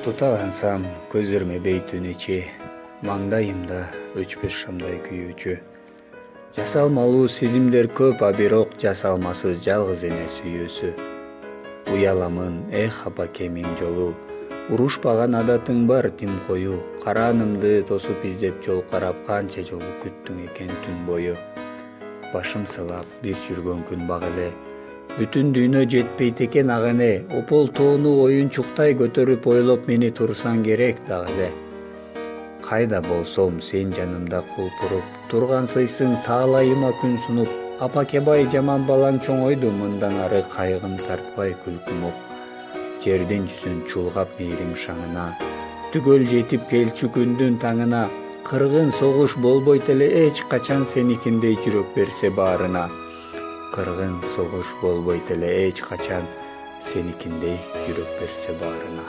Tutalansam көзөрмө бейтүн ичи, маңдайымда өчпөс шамдай күйүүчү. Жасалмалуу сезимдер көп, а бирок жасалмасыз жалгыз эне сүйүүсү. Уяламын, эх апаке миң жолу, урушпаган адатың бар тим кою. Каранымды тосуп издеп жол карап, канча жолу күттүң экен түн бою. Башым сылап бир жүргөн күн баг эле, бүтүн дүйнө жетпейт экен ак эне. Опол тоону оюнчуктай көтөрүп ойлоп мени турсаң керек дагы эле. Кайда болсом сен жанымда кулпуруп, тургансыйсың таалайыма күн сунуп. Апакебай жаман балаң чоңойду, мындан ары кайгым тартпай күлкүм оп. Жердин жүзүн чулгап мээрим шаңына, түгөл жетип келчү күндүн таңына. Кыргын согуш болбойт эле эч качан сеникиндей жүрөк берсе баарына. Кыргын согуш болбойт эле эч качан сеникиндей жүрөк берсе баарына.